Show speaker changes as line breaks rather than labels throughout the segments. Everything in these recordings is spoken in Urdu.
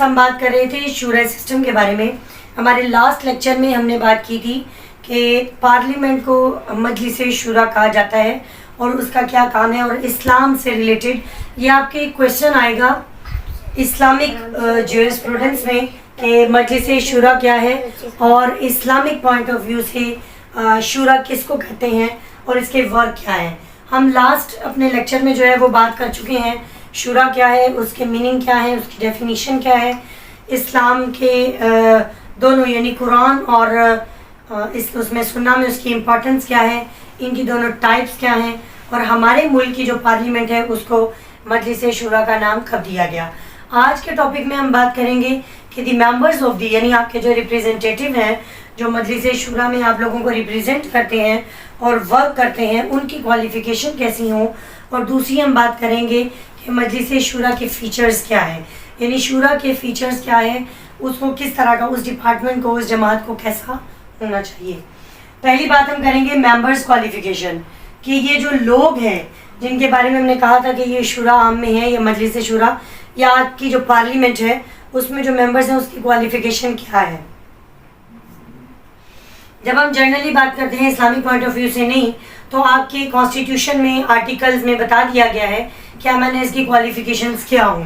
اسٹوڈنٹس ہم بات کر رہے تھے شورا سسٹم کے بارے میں. ہمارے لاسٹ لیکچر میں ہم نے بات کی تھی کہ پارلیمنٹ کو مجلس شورا کہا جاتا ہے اور اس کا کیا کام ہے, اور اسلام سے ریلیٹڈ یہ آپ کے کویشچن آئے گا اسلامک جیورسپروڈنس میں کہ مجلس شورا کیا ہے اور اسلامک پوائنٹ آف ویو سے شورا کس کو کہتے ہیں اور اس کے ورک کیا ہیں. ہم لاسٹ اپنے لیکچر میں جو ہے وہ بات کر چکے ہیں شورا کیا ہے, اس کے میننگ کیا ہے, اس کی ڈیفینیشن کیا ہے, اسلام کے دونوں یعنی قرآن اور اس میں سننا میں اس کی امپورٹنس کیا ہے, ان کی دونوں ٹائپس کیا ہیں, اور ہمارے ملک کی جو پارلیمنٹ ہے اس کو مجلس شورا کا نام کب دیا گیا. آج کے ٹاپک میں ہم بات کریں گے کہ دی ممبرز آف دی یعنی آپ کے جو ریپریزنٹیٹیو ہیں جو مجلس شورا میں آپ لوگوں کو ریپریزنٹ کرتے ہیں اور ورک کرتے ہیں ان کی کوالیفیکیشن کیسی ہوں, اور دوسری ہم بات کریں گے کہ مجلس شورا کے فیچرز کیا ہیں, یعنی شورا کے فیچرز کیا ہیں, اس کو کس طرح کا, اس ڈپارٹمنٹ کو, اس جماعت کو کیسا ہونا چاہیے. پہلی بات ہم کریں گے ممبرز کوالیفیکیشن, کہ یہ جو لوگ ہیں جن کے بارے میں ہم نے کہا تھا کہ یہ شورا عام میں ہے, یہ مجلس شورا یا آپ کی جو پارلیمنٹ ہے اس میں جو ممبرز ہیں اس کی کوالیفیکیشن کیا ہے. جب ہم جنرلی بات کرتے ہیں اسلامک پوائنٹ آف ویو سے نہیں, تو آپ کے کانسٹیٹیوشن میں آرٹیکلز میں بتا دیا گیا ہے کیا میں نے اس کی کوالیفیکیشنز کیا ہوں,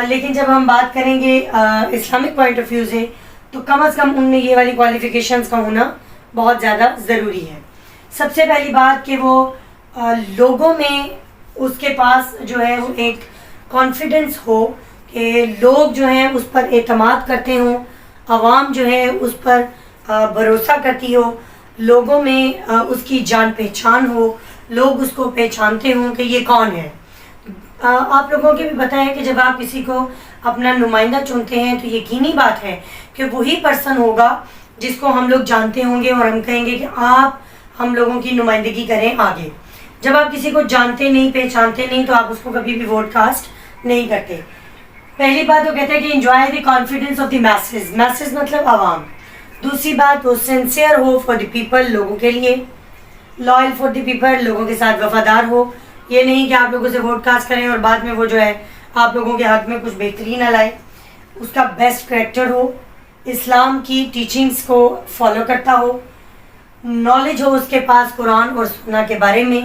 لیکن جب ہم بات کریں گے اسلامک پوائنٹ آف ویو سے تو کم از کم ان میں یہ والی کوالیفیکیشنز کا ہونا بہت زیادہ ضروری ہے. سب سے پہلی بات کہ وہ لوگوں میں اس کے پاس جو ہے وہ ایک کانفیڈنس ہو کہ لوگ جو ہیں اس پر اعتماد کرتے ہوں, عوام جو ہے اس پر بھروسہ کرتی ہو, لوگوں میں اس کی جان پہچان ہو, لوگ اس کو پہچانتے ہوں کہ یہ کون ہے. آپ لوگوں کے بھی پتہ ہے کہ جب آپ کسی کو اپنا نمائندہ چنتے ہیں تو یقینی بات ہے کہ وہی پرسن ہوگا جس کو ہم لوگ جانتے ہوں گے اور ہم کہیں گے کہ آپ ہم لوگوں کی نمائندگی کریں آگے. جب آپ کسی کو جانتے نہیں, پہچانتے نہیں, تو آپ اس کو کبھی بھی ووٹ کاسٹ نہیں کرتے. پہلی بات وہ کہتے ہیں کہ enjoy the confidence of the masses, masses مطلب عوام. دوسری بات وہ سنسیئر ہو فار دی پیپل, لوگوں کے لیے, لائل فار دی پیپل, لوگوں کے ساتھ وفادار ہو. یہ نہیں کہ آپ لوگوں سے ووٹ کاسٹ کریں اور بعد میں وہ جو ہے آپ لوگوں کے حق میں کچھ بہترین نہ لائے. اس کا بیسٹ کریکٹر ہو, اسلام کی ٹیچنگز کو فالو کرتا ہو, نالج ہو اس کے پاس قرآن اور سنہ کے بارے میں,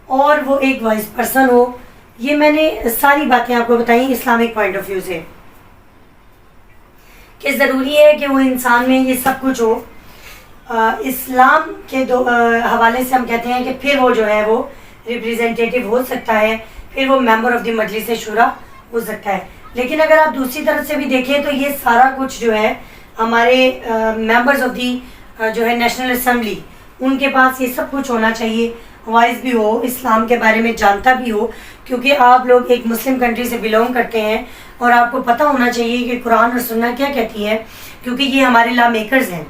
اور وہ ایک وائز پرسن ہو. یہ میں نے ساری باتیں آپ کو بتائیں اسلامک پوائنٹ آف ویو سے کہ ضروری ہے کہ وہ انسان میں یہ سب کچھ ہو. اسلام کے حوالے سے ہم کہتے ہیں کہ پھر وہ جو ہے وہ ریپریزنٹیٹیو ہو سکتا ہے, پھر وہ ممبر آف دی مجلس شورا ہو سکتا ہے. لیکن اگر آپ دوسری طرف سے بھی دیکھیں تو یہ سارا کچھ جو ہے ہمارے ممبرز آف دی جو ہے نیشنل اسمبلی, ان کے پاس یہ سب کچھ ہونا چاہیے. وائز بھی ہو, اسلام کے بارے میں جانتا بھی ہو, کیونکہ آپ لوگ ایک مسلم کنٹری سے بلونگ کرتے ہیں اور آپ کو پتہ ہونا چاہیے کہ قرآن اور سنہ کیا کہتی ہے, کیونکہ یہ ہمارے لا میکرز ہیں.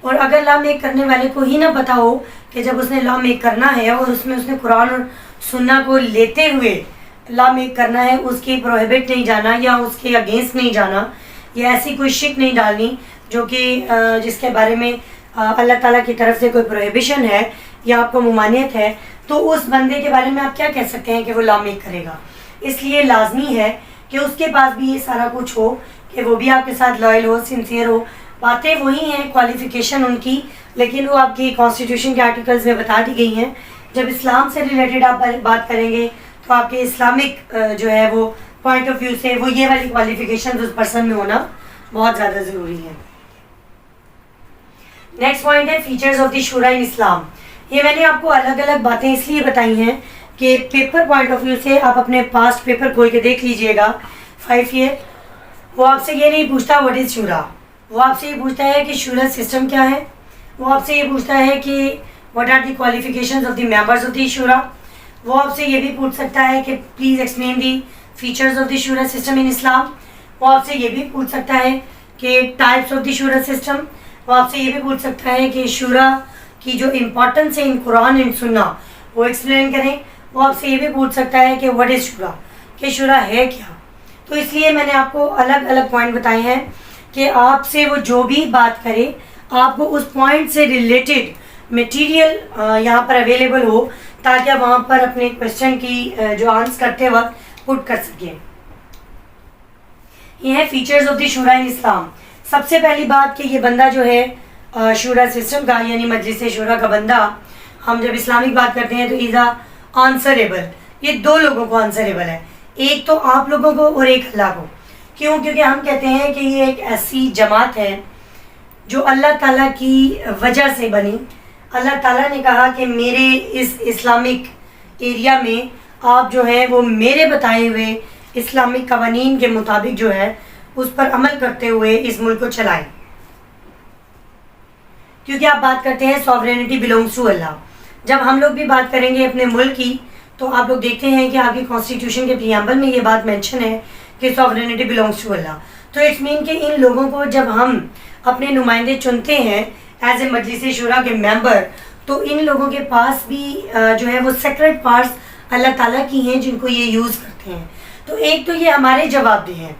اور اگر لا میک کرنے والے کو ہی نہ پتہ ہو کہ جب اس نے لا میک کرنا ہے اور اس نے قرآن اور سنہ کو لیتے ہوئے لا میک کرنا ہے, اس کی پروہیبٹ نہیں جانا یا اس کے اگینسٹ نہیں جانا, یا ایسی کوئی شک نہیں ڈالنی جو کہ جس کے بارے میں اللہ تعالیٰ کی طرف سے کوئی پروہیبیشن ہے یا آپ کو ممانعت ہے, تو اس بندے کے بارے میں آپ کیا کہہ سکتے ہیں کہ وہ لا میک کرے گا. اس لیے لازمی ہے کہ اس کے پاس بھی یہ سارا کچھ ہو کہ وہ بھی آپ کے ساتھ لائل ہو, سنسیئر ہو. باتیں وہی ہیں, کوالیفیکیشن ان کی, لیکن وہ آپ کی کانسٹیٹیوشن کے آرٹیکلز میں بتا دی گئی ہیں. جب اسلام سے ریلیٹڈ آپ بات کریں گے تو آپ کے اسلامک جو ہے وہ پوائنٹ آف ویو سے وہ یہ والی کوالیفیکیشن اس پرسن میں ہونا بہت زیادہ ضروری ہے. نیکسٹ پوائنٹ ہے فیچرز آف دی شورا ان اسلام. یہ میں نے آپ کو الگ الگ باتیں اس لیے بتائی ہیں کہ پیپر پوائنٹ آف ویو سے آپ اپنے پاسٹ پیپر کھول کے دیکھ لیجئے گا 5 ایئر. وہ آپ سے یہ نہیں پوچھتا واٹ از شورا, وہ آپ سے یہ پوچھتا ہے کہ شورا سسٹم کیا ہے. وہ آپ سے یہ پوچھتا ہے کہ what are the qualifications of the members of the شورا. وہ آپ سے یہ بھی پوچھ سکتا ہے کہ please explain the features of the شورا سسٹم ان اسلام. وہ آپ سے یہ بھی پوچھ سکتا ہے کہ ٹائپس آف دی شورا سسٹم. وہ آپ سے یہ بھی پوچھ سکتا ہے کہ شورا کی جو امپورٹنس ہے ان قرآن اینڈ سنہ وہ ایکسپلین کریں. وہ آپ سے یہ بھی پوچھ سکتا ہے کہ واٹ از شورا, کہ شورا ہے کیا. تو اس لیے میں نے آپ کو الگ الگ پوائنٹ بتائے ہیں کہ آپ سے وہ جو بھی بات کرے آپ کو اس پوائنٹ سے ریلیٹڈ میٹیریل یہاں پر اویلیبل ہو تاکہ آپ وہاں پر اپنے کویشچن کی جو آنسر کرتے وقت پٹ کر سکیں. یہ ہے فیچرز آف دی شورا ان اسلام. سب سے پہلی بات کہ یہ بندہ جو ہے شورا سسٹم کا یعنی مجلس شورا کا بندہ، ہم جب اسلامک بات کرتے ہیں تو ایزا آنسریبل، یہ دو لوگوں کو آنسریبل ہے، ایک تو آپ لوگوں کو اور ایک اللہ کو. کیوں؟ کیونکہ ہم کہتے ہیں کہ یہ ایک ایسی جماعت ہے جو اللہ تعالیٰ کی وجہ سے بنی. اللہ تعالیٰ نے کہا کہ میرے اس اسلامک ایریا میں آپ جو ہیں وہ میرے بتائے ہوئے اسلامک قوانین کے مطابق جو ہے اس پر عمل کرتے ہوئے اس ملک کو چلائیں. کیونکہ آپ بات کرتے ہیں سوورینٹی بلونگس ٹو اللہ. جب ہم لوگ بھی بات کریں گے اپنے ملک کی تو آپ لوگ دیکھتے ہیں کہ آپ کی کانسٹیٹیوشن کے پریامبل میں یہ بات مینشن ہے کہ سوورینٹی بلونگس ٹو اللہ. تو اٹس مین کہ ان لوگوں کو جب ہم اپنے نمائندے چنتے ہیں ایز اے مجلس شورا کے ممبر، تو ان لوگوں کے پاس بھی جو ہے وہ سیکرٹ پارٹس اللہ تعالیٰ کی ہیں جن کو یہ یوز کرتے ہیں. تو ایک تو یہ ہمارے جواب دہ ہیں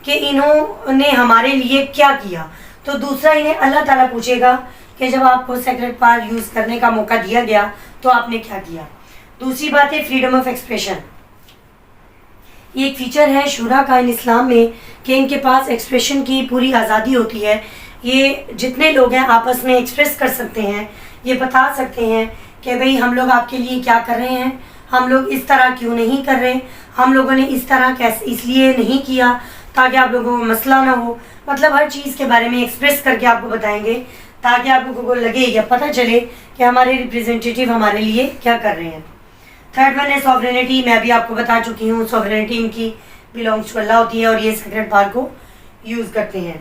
کہ انہوں نے ہمارے لیے کیا کیا، تو دوسرا انہیں اللہ تعالیٰ پوچھے گا کہ جب آپ کو سیکرٹ پارٹ یوز کرنے کا موقع دیا گیا تو آپ نے کیا کیا. دوسری بات ہے فریڈم آف ایکسپریشن. یہ ایک فیچر ہے شورا کا ان اسلام میں کہ ان کے پاس ایکسپریشن کی پوری آزادی ہوتی ہے. یہ جتنے لوگ ہیں آپس میں ایکسپریس کر سکتے ہیں، یہ بتا سکتے ہیں کہ بھئی ہم لوگ آپ کے لیے کیا کر رہے ہیں، ہم لوگ اس طرح کیوں نہیں کر رہے، ہم لوگوں نے اس طرح اس لیے نہیں کیا تاکہ آپ لوگوں کو مسئلہ نہ ہو. مطلب ہر چیز کے بارے میں ایکسپریس کر کے آپ کو بتائیں گے تاکہ آپ لوگوں کو لگے یا پتہ چلے کہ ہمارے ریپریزنٹیٹیو ہمارے لیے کیا کر رہے ہیں. تھرڈ ون ہے سوورینٹی. میں بھی آپ کو بتا چکی ہوں سوورینٹی ان کی بلونگس ٹو اللہ ہوتی ہے اور یہ سیکرٹ پارٹ کو یوز کرتے ہیں.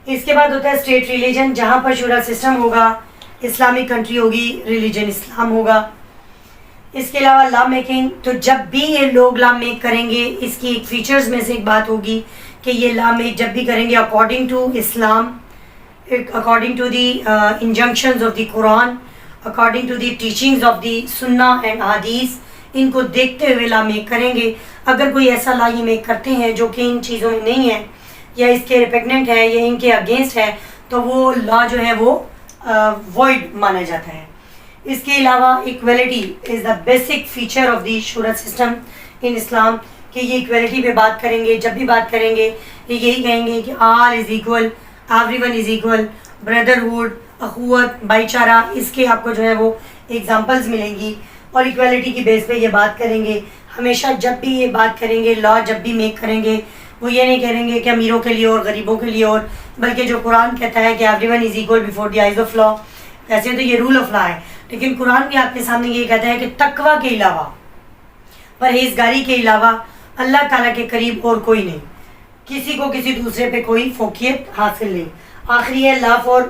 اس کے بعد ہوتا ہے اسٹیٹ ریلیجن. جہاں پر شورا سسٹم ہوگا، اسلامک کنٹری ہوگی، ریلیجن اسلام ہوگا. اس کے علاوہ لا میکنگ. تو جب بھی یہ لوگ لا میک کریں گے، اس کی ایک فیچرز میں سے ایک بات ہوگی کہ یہ لا میک جب بھی کریں گے according to Islam, according to the injunctions of the Quran, according to the teachings of the سنہ اینڈ حدیث، ان کو دیکھتے ہوئے لا میک کریں گے. اگر کوئی ایسا لا یہ میک کرتے ہیں جو کہ ان چیزوں میں نہیں ہے یا اس کے ریپیگننٹ ہے یا ان کے اگینسٹ ہے تو وہ لا جو ہے وہ وائڈ مانا جاتا ہے. اس کے علاوہ equality is the basic feature of the شورا سسٹم ان اسلام، کہ یہ ایکویلٹی پہ بات کریں گے. جب بھی بات کریں گے یہ یہی کہیں گے کہ all is equal, everyone is equal, brotherhood, اخوت، بھائی چارہ. اس کے آپ کو جو ہے وہ ایگزامپلز ملیں گی اور ایکویلٹی کی بیس پہ یہ بات کریں گے. ہمیشہ جب بھی یہ بات کریں گے، لا جب بھی میک کریں گے، وہ یہ نہیں کہیں گے کہ امیروں کے لیے اور غریبوں کے لیے اور، بلکہ جو قرآن کہتا ہے کہ everyone is equal before the eyes of law. ویسے تو یہ رول آف لا ہے، لیکن قرآن بھی آپ کے سامنے یہ کہتا ہے کہ تقوی کے علاوہ، پرہیزگاری کے علاوہ اللہ تعالیٰ کے قریب اور کوئی نہیں، کسی کو کسی دوسرے پہ کوئی فوقیت حاصل نہیں. آخری ہے لا فار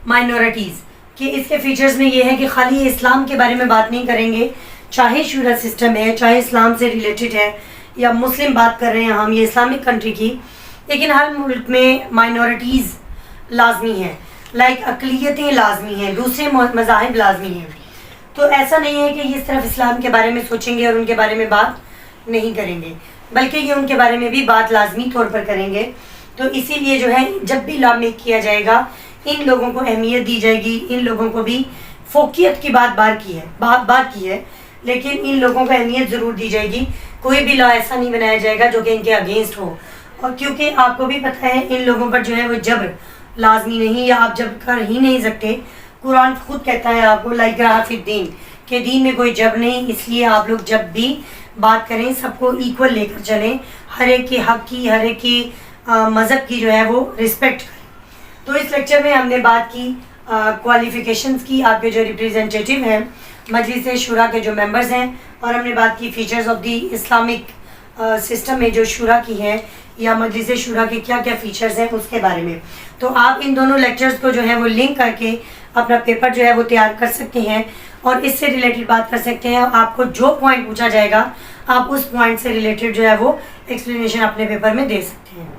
مائنورٹیز، کہ اس کے فیچرز میں یہ ہے کہ خالی اسلام کے بارے میں بات نہیں کریں گے، چاہے شورا سسٹم ہے، چاہے اسلام سے ریلیٹڈ ہے یا مسلم بات کر رہے ہیں ہم، یہ اسلامک کنٹری کی، لیکن ہر ملک میں مائنورٹیز لازمی ہیں، لائک اقلیتیں لازمی ہیں، دوسرے مذاہب لازمی ہیں. تو ایسا نہیں ہے کہ یہ صرف اسلام کے بارے میں سوچیں گے اور ان کے بارے میں بات نہیں کریں گے، بلکہ یہ ان کے بارے میں بھی بات لازمی طور پر کریں گے. تو اسی لیے جو ہے جب بھی لا میک کیا جائے گا ان لوگوں کو اہمیت دی جائے گی، ان لوگوں کو بھی فوقیت کی بات کی ہے، لیکن ان لوگوں کو اہمیت ضرور دی جائے گی. کوئی بھی لا ایسا نہیں بنایا جائے گا جو کہ ان کے اگینسٹ ہو. اور کیونکہ آپ کو بھی پتہ ہے ان لوگوں پر جو ہے وہ جبر لازمی نہیں، یا آپ جبر کر ہی نہیں سکتے. قرآن خود کہتا ہے آپ کو لا اکراہ فی الدین، کہ دین میں کوئی جبر نہیں. اس لیے آپ لوگ جب بھی بات کریں سب کو ایکول لے کر چلیں، ہر ایک کے حق کی، ہر ایک کی مذہب کی جو ہے وہ رسپیکٹ کریں. تو اس لیکچر میں ہم نے بات کی کوالیفیکیشنز کی، آپ کے جو ریپریزنٹیٹیو ہیں مجلس شورا کے جو ممبرز ہیں، اور ہم نے بات کی features of the Islamic system میں جو شورا کی ہیں یا مجلس شورا کے کیا کیا فیچرز ہیں اس کے بارے میں. تو آپ ان دونوں لیکچرز کو جو ہے وہ لنک کر کے اپنا پیپر جو ہے وہ تیار کر سکتے ہیں اور اس سے ریلیٹڈ بات کر سکتے ہیں. آپ کو جو پوائنٹ پوچھا جائے گا آپ اس پوائنٹ سے ریلیٹڈ جو ہے وہ ایکسپلینیشن اپنے پیپر میں دے سکتے ہیں.